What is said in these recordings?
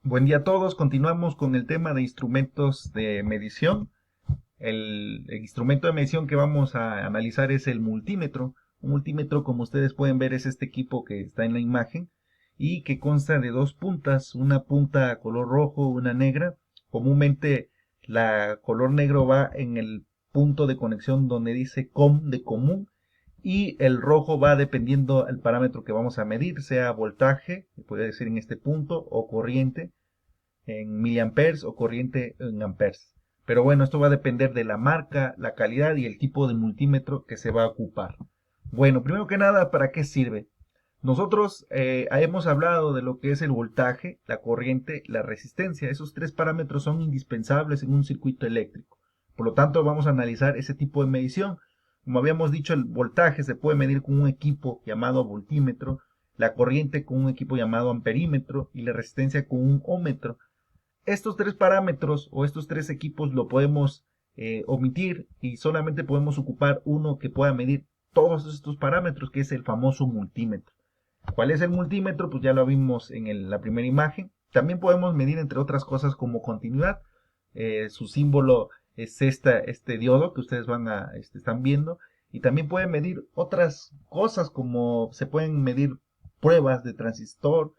Buen día a todos. Continuamos con el tema de instrumentos de medición. El instrumento de medición que vamos a analizar es el multímetro. Un multímetro, como ustedes pueden ver, es este equipo que está en la imagen y que consta de dos puntas, una punta color rojo, una negra. Comúnmente la color negro va en el punto de conexión donde dice COM de común y el rojo va dependiendo del parámetro que vamos a medir, sea voltaje, puede decir en este punto, o corriente en miliamperes o corriente en amperes. Pero bueno, esto va a depender de la marca, la calidad y el tipo de multímetro que se va a ocupar. Bueno, primero que nada, ¿para qué sirve? Nosotros hemos hablado de lo que es el voltaje, la corriente, la resistencia. Esos tres parámetros son indispensables en un circuito eléctrico. Por lo tanto, vamos a analizar ese tipo de medición. Como habíamos dicho, el voltaje se puede medir con un equipo llamado voltímetro, la corriente con un equipo llamado amperímetro y la resistencia con un ómetro. Estos tres parámetros o estos tres equipos lo podemos omitir y solamente podemos ocupar uno que pueda medir todos estos parámetros, que es el famoso multímetro. ¿Cuál es el multímetro? Pues ya lo vimos en la primera imagen. También podemos medir, entre otras cosas, como continuidad. Su símbolo es este diodo que ustedes están viendo. Y también pueden medir otras cosas, como se pueden medir pruebas de transistor,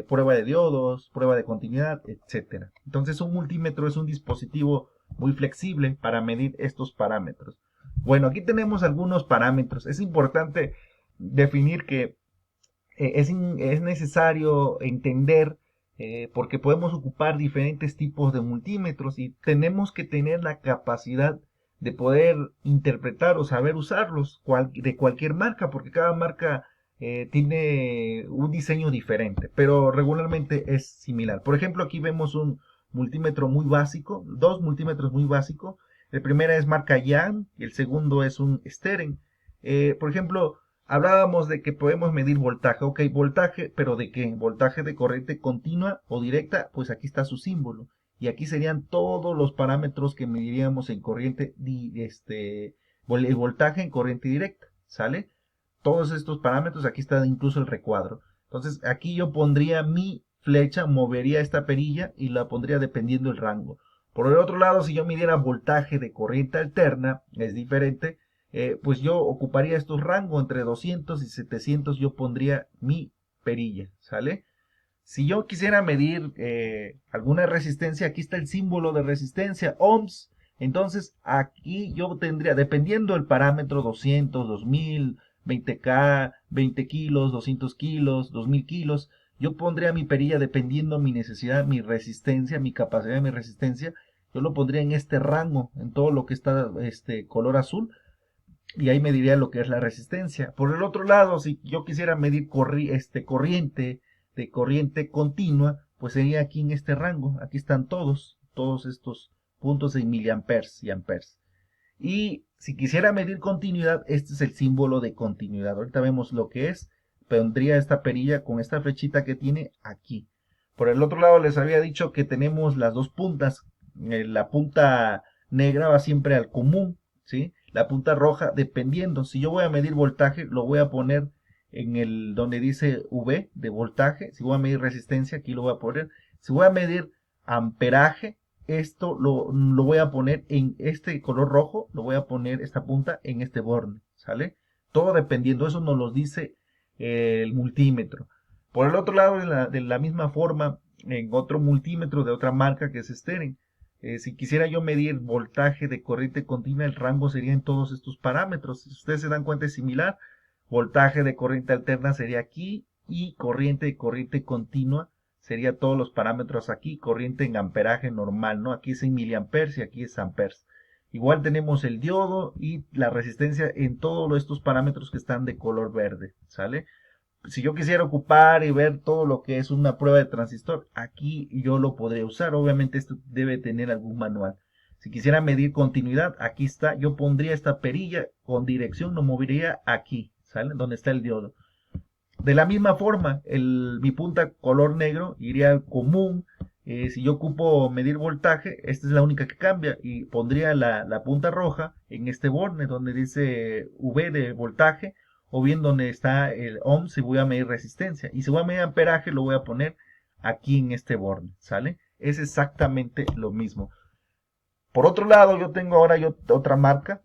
prueba de diodos, prueba de continuidad, etcétera. Entonces un multímetro es un dispositivo muy flexible para medir estos parámetros. Bueno, aquí tenemos algunos parámetros. Es importante definir que es necesario entender porque podemos ocupar diferentes tipos de multímetros y tenemos que tener la capacidad de poder interpretar o saber usarlos de cualquier marca, porque cada marca tiene un diseño diferente, pero regularmente es similar. Por ejemplo, aquí vemos un multímetro muy básico, dos multímetros muy básicos. El primero es marca Yang y el segundo es un Steren. Por ejemplo, hablábamos de que podemos medir voltaje. Ok, voltaje, pero ¿de qué? Voltaje de corriente continua o directa, pues aquí está su símbolo. Y aquí serían todos los parámetros que mediríamos en corriente, el voltaje en corriente directa, ¿sale? Todos estos parámetros, aquí está incluso el recuadro. Entonces aquí yo pondría mi flecha, movería esta perilla y la pondría dependiendo del rango. Por el otro lado, si yo midiera voltaje de corriente alterna, es diferente, pues yo ocuparía estos rangos entre 200 y 700, yo pondría mi perilla, ¿sale? Si yo quisiera medir alguna resistencia, aquí está el símbolo de resistencia, ohms. Entonces aquí yo tendría, dependiendo del parámetro, 200, 2000, 20K, 20 kilos, 200 kilos, 2000 kilos. Yo pondría mi perilla dependiendo mi necesidad, mi resistencia, mi capacidad de mi resistencia. Yo lo pondría en este rango, en todo lo que está este color azul, y ahí mediría lo que es la resistencia. Por el otro lado, si yo quisiera medir corriente de corriente continua, pues sería aquí en este rango. Aquí están todos estos puntos en miliamperes y amperes. Y si quisiera medir continuidad, este es el símbolo de continuidad. Ahorita vemos lo que es. Pondría esta perilla con esta flechita que tiene aquí. Por el otro lado les había dicho que tenemos las dos puntas. La punta negra va siempre al común, ¿sí? La punta roja, dependiendo. Si yo voy a medir voltaje, lo voy a poner en el donde dice V de voltaje. Si voy a medir resistencia, aquí lo voy a poner. Si voy a medir amperaje, esto lo voy a poner en este color rojo, lo voy a poner esta punta en este borne, ¿sale? Todo dependiendo, eso nos lo dice el multímetro. Por el otro lado, de la misma forma, en otro multímetro de otra marca que es Steren, si quisiera yo medir voltaje de corriente continua, el rango sería en todos estos parámetros. Si ustedes se dan cuenta, es similar. Voltaje de corriente alterna sería aquí y corriente de corriente continua sería todos los parámetros aquí, corriente en amperaje normal, ¿no? Aquí es en miliamperes y aquí es amperes. Igual tenemos el diodo y la resistencia en todos estos parámetros que están de color verde, ¿sale? Si yo quisiera ocupar y ver todo lo que es una prueba de transistor, aquí yo lo podría usar. Obviamente esto debe tener algún manual. Si quisiera medir continuidad, aquí está. Yo pondría esta perilla con dirección, lo movería aquí, ¿sale? Donde está el diodo. De la misma forma, mi punta color negro iría al común. Si yo ocupo medir voltaje, esta es la única que cambia y pondría la punta roja en este borne donde dice V de voltaje, o bien donde está el ohm si voy a medir resistencia. Y si voy a medir amperaje, lo voy a poner aquí en este borde, ¿sale? Es exactamente lo mismo. Por otro lado, yo tengo ahora otra marca.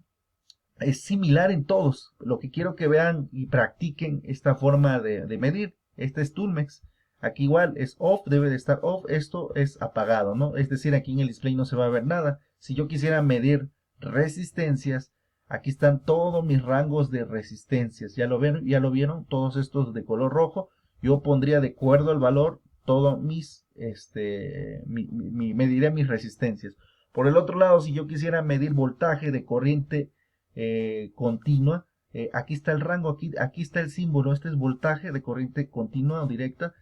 Es similar en todos. Lo que quiero que vean y practiquen esta forma de medir. Este es Tulmex. Aquí igual es off, debe de estar off. Esto es apagado, ¿no? Es decir, aquí en el display no se va a ver nada. Si yo quisiera medir resistencias, aquí están todos mis rangos de resistencias. ¿Ya lo vieron? ¿Ya lo vieron? Todos estos de color rojo. Yo pondría de acuerdo al valor todos mis, mediría mis resistencias. Por el otro lado, si yo quisiera medir voltaje de corriente continua, aquí está el rango, aquí está el símbolo, este es voltaje de corriente continua o directa.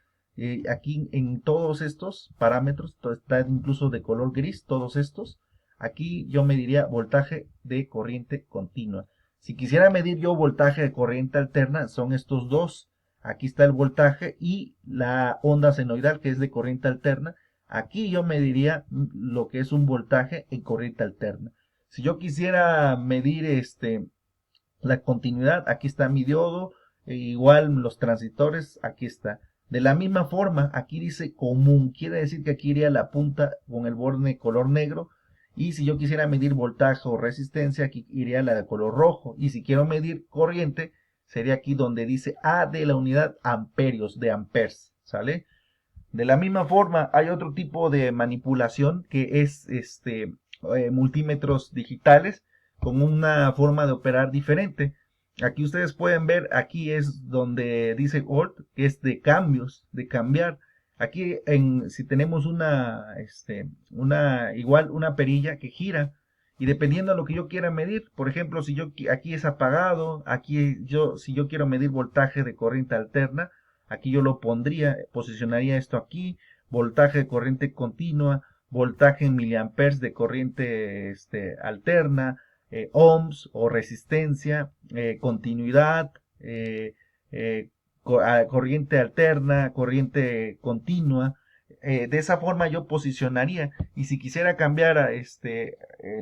Aquí en todos estos parámetros, está incluso de color gris, todos estos. Aquí yo mediría voltaje de corriente continua. Si quisiera medir yo voltaje de corriente alterna, son estos dos. Aquí está el voltaje y la onda senoidal, que es de corriente alterna. Aquí yo mediría lo que es un voltaje en corriente alterna. Si yo quisiera medir la continuidad, aquí está mi diodo, igual los transistores, aquí está. De la misma forma, aquí dice común, quiere decir que aquí iría la punta con el borde color negro. Y si yo quisiera medir voltaje o resistencia, aquí iría la de color rojo. Y si quiero medir corriente, sería aquí donde dice A de la unidad amperios, de amperes, ¿sale? De la misma forma, hay otro tipo de manipulación que es multímetros digitales con una forma de operar diferente. Aquí ustedes pueden ver, aquí es donde dice Alt, que es de cambios, de cambiar. Aquí si tenemos igual una perilla que gira y dependiendo de lo que yo quiera medir, por ejemplo, si yo aquí es apagado, si yo quiero medir voltaje de corriente alterna, aquí yo lo pondría, posicionaría esto aquí, voltaje de corriente continua, voltaje en miliamperes de corriente alterna, ohms o resistencia, continuidad, corriente alterna, corriente continua. De esa forma yo posicionaría y si quisiera cambiar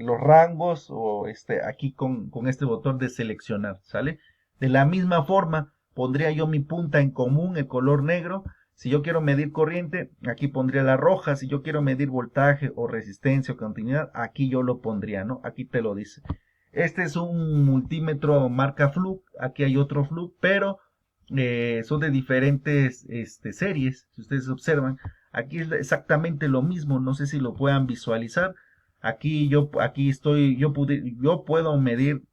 los rangos o aquí con este botón de seleccionar, ¿sale? De la misma forma pondría yo mi punta en común, el color negro. Si yo quiero medir corriente, aquí pondría la roja. Si yo quiero medir voltaje o resistencia o continuidad, aquí yo lo pondría, ¿no? Aquí te lo dice. Este es un multímetro marca Fluke. Aquí hay otro Fluke, pero son de diferentes series. Si ustedes observan, aquí es exactamente lo mismo. No sé si lo puedan visualizar. Yo puedo medir,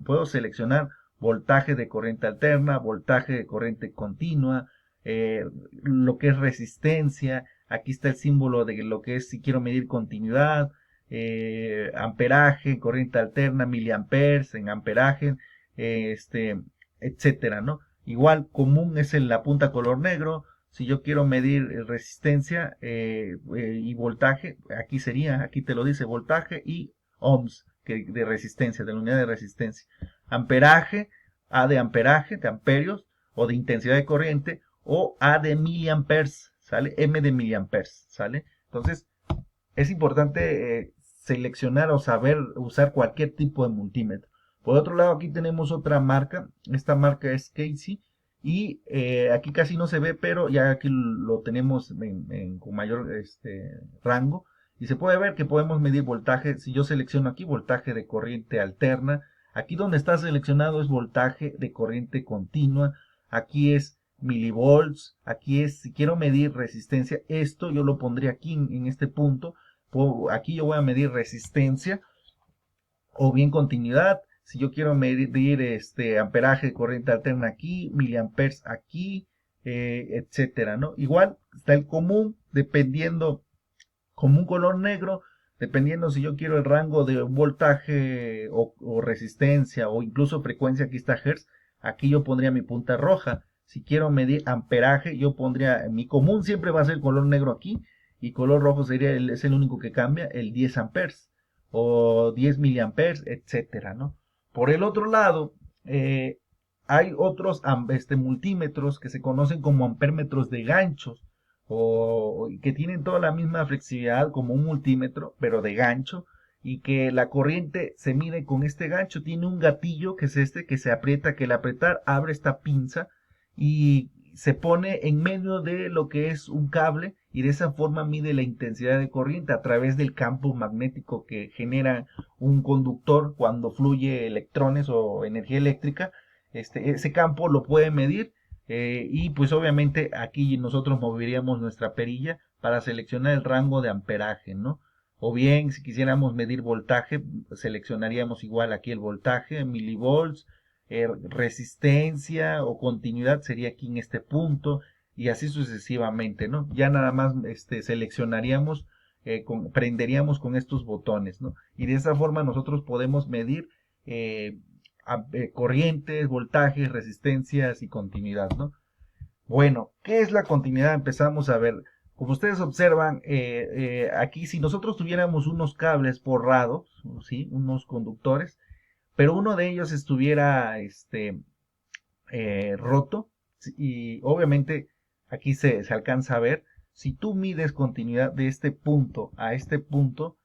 puedo seleccionar voltaje de corriente alterna, voltaje de corriente continua, lo que es resistencia. Aquí está el símbolo de lo que es si quiero medir continuidad, amperaje, corriente alterna, miliamperes en amperaje, etcétera, ¿no? Igual común es en la punta color negro. Si yo quiero medir resistencia y voltaje, aquí te lo dice, voltaje y ohms de resistencia, de la unidad de resistencia. Amperaje, A de amperaje, de amperios, o de intensidad de corriente, o A de miliamperes, ¿sale? M de miliamperes, ¿sale? Entonces, es importante seleccionar o saber usar cualquier tipo de multímetro. Por otro lado, aquí tenemos otra marca. Esta marca es Casey. Y aquí casi no se ve, pero ya aquí lo tenemos con mayor rango. Y se puede ver que podemos medir voltaje. Si yo selecciono aquí voltaje de corriente alterna, aquí donde está seleccionado es voltaje de corriente continua. Aquí es milivolts. Aquí es, si quiero medir resistencia, esto yo lo pondría aquí en este punto. Aquí yo voy a medir resistencia o bien continuidad. Si yo quiero medir amperaje de corriente alterna aquí, miliamperes aquí, etcétera, ¿no? Igual está el común, dependiendo, común color negro, dependiendo si yo quiero el rango de voltaje o resistencia o incluso frecuencia, aquí está hertz, aquí yo pondría mi punta roja. Si quiero medir amperaje, yo pondría, mi común siempre va a ser color negro aquí, y color rojo es el único que cambia, el 10 amperes o 10 miliamperes, etcétera, ¿no? Por el otro lado, hay otros multímetros que se conocen como ampérmetros de ganchos o que tienen toda la misma flexibilidad como un multímetro, pero de gancho, y que la corriente se mide con este gancho. Tiene un gatillo que es que se aprieta, que al apretar abre esta pinza y se pone en medio de lo que es un cable y de esa forma mide la intensidad de corriente a través del campo magnético que genera un conductor cuando fluye electrones o energía eléctrica. Ese campo lo puede medir, y pues obviamente aquí nosotros moveríamos nuestra perilla para seleccionar el rango de amperaje, ¿no? O bien, si quisiéramos medir voltaje, seleccionaríamos igual aquí el voltaje, milivolts, resistencia o continuidad sería aquí en este punto, y así sucesivamente, ¿no? Ya nada más seleccionaríamos, prenderíamos con estos botones, ¿no? Y de esa forma nosotros podemos medir eh, corrientes, voltajes, resistencias y continuidad, ¿no? Bueno, ¿qué es la continuidad? Empezamos a ver. Como ustedes observan, aquí si nosotros tuviéramos unos cables forrados, ¿sí? Unos conductores, pero uno de ellos estuviera roto, y obviamente aquí se alcanza a ver, si tú mides continuidad de este punto a este punto,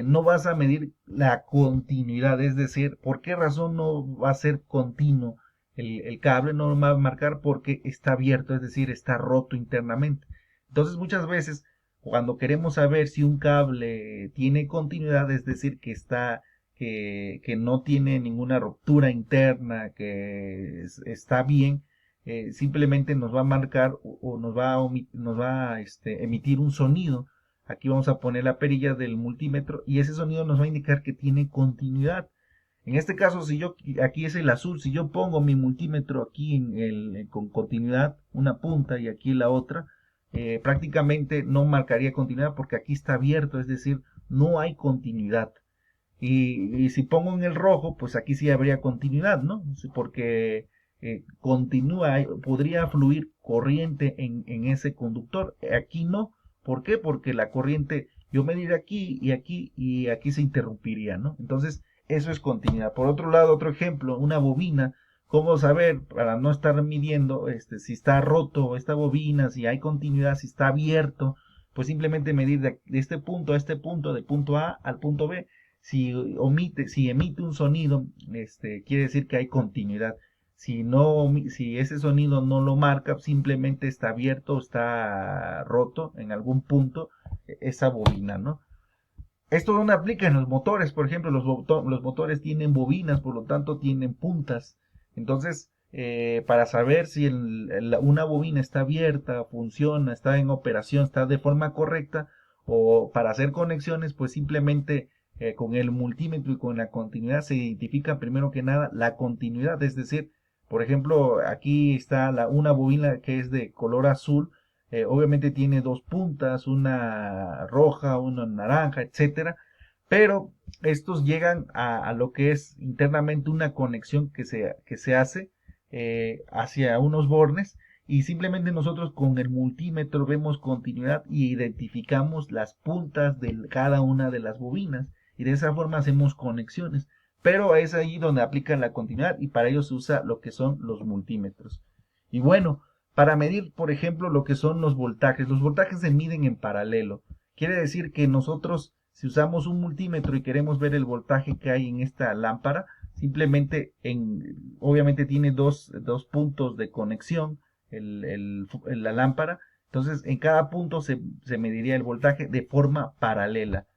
no vas a medir la continuidad, es decir, ¿por qué razón no va a ser continuo? El cable no va a marcar porque está abierto, es decir, está roto internamente. Entonces muchas veces cuando queremos saber si un cable tiene continuidad, es decir, que no tiene ninguna ruptura interna, que está bien, simplemente nos va a marcar o nos va a emitir un sonido. Aquí vamos a poner la perilla del multímetro y ese sonido nos va a indicar que tiene continuidad. En este caso, si yo, aquí es el azul, si yo pongo mi multímetro aquí con continuidad, una punta y aquí la otra, prácticamente no marcaría continuidad porque aquí está abierto, es decir, no hay continuidad. Y si pongo en el rojo, pues aquí sí habría continuidad, ¿no? Sí, porque podría fluir corriente en ese conductor. Aquí no. ¿Por qué? Porque la corriente, yo mediría aquí y aquí se interrumpiría, ¿no? Entonces, eso es continuidad. Por otro lado, otro ejemplo, una bobina. ¿Cómo saber para no estar midiendo si está roto esta bobina, si hay continuidad, si está abierto? Pues simplemente medir de este punto a este punto, de punto A al punto B. Si emite un sonido, quiere decir que hay continuidad. Si ese sonido no lo marca, simplemente está abierto, está roto en algún punto esa bobina, ¿no? Esto no aplica en los motores, por ejemplo, los motores tienen bobinas, por lo tanto tienen puntas. Entonces, para saber si una bobina está abierta, funciona, está en operación, está de forma correcta, o para hacer conexiones, pues simplemente con el multímetro y con la continuidad se identifica primero que nada la continuidad. Es decir, por ejemplo, aquí está una bobina que es de color azul, obviamente tiene dos puntas, una roja, una naranja, etcétera, pero estos llegan a lo que es internamente una conexión que se hace hacia unos bornes, y simplemente nosotros con el multímetro vemos continuidad y identificamos las puntas de cada una de las bobinas, y de esa forma hacemos conexiones. Pero es ahí donde aplican la continuidad y para ello se usa lo que son los multímetros. Y bueno, para medir, por ejemplo, lo que son los voltajes se miden en paralelo. Quiere decir que nosotros, si usamos un multímetro y queremos ver el voltaje que hay en esta lámpara, simplemente, obviamente tiene dos puntos de conexión, la lámpara. Entonces, en cada punto se mediría el voltaje de forma paralela.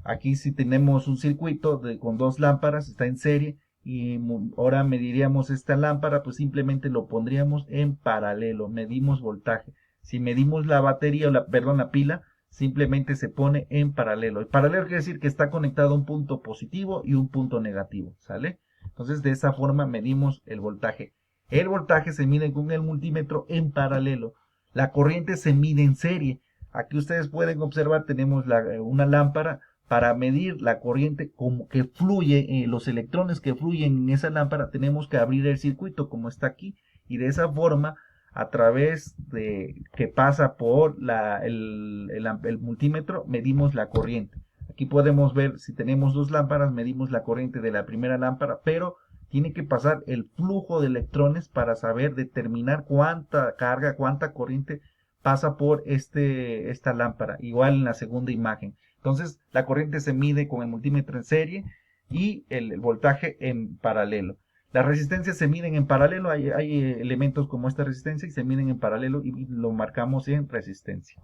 Aquí si tenemos un circuito con dos lámparas, está en serie, y ahora mediríamos esta lámpara, pues simplemente lo pondríamos en paralelo, medimos voltaje. Si medimos la batería, perdón, la pila, simplemente se pone en paralelo. El paralelo quiere decir que está conectado a un punto positivo y un punto negativo, ¿sale? Entonces de esa forma medimos el voltaje. El voltaje se mide con el multímetro en paralelo. La corriente se mide en serie. Aquí ustedes pueden observar, tenemos una lámpara. Para medir la corriente como que fluye, los electrones que fluyen en esa lámpara, tenemos que abrir el circuito como está aquí, y de esa forma, a través de que pasa por el multímetro, medimos la corriente. Aquí podemos ver, si tenemos dos lámparas, medimos la corriente de la primera lámpara, pero tiene que pasar el flujo de electrones para saber determinar cuánta carga, cuánta corriente pasa por esta lámpara, igual en la segunda imagen. Entonces, la corriente se mide con el multímetro en serie y el voltaje en paralelo. Las resistencias se miden en paralelo, hay elementos como esta resistencia y se miden en paralelo y lo marcamos en resistencia.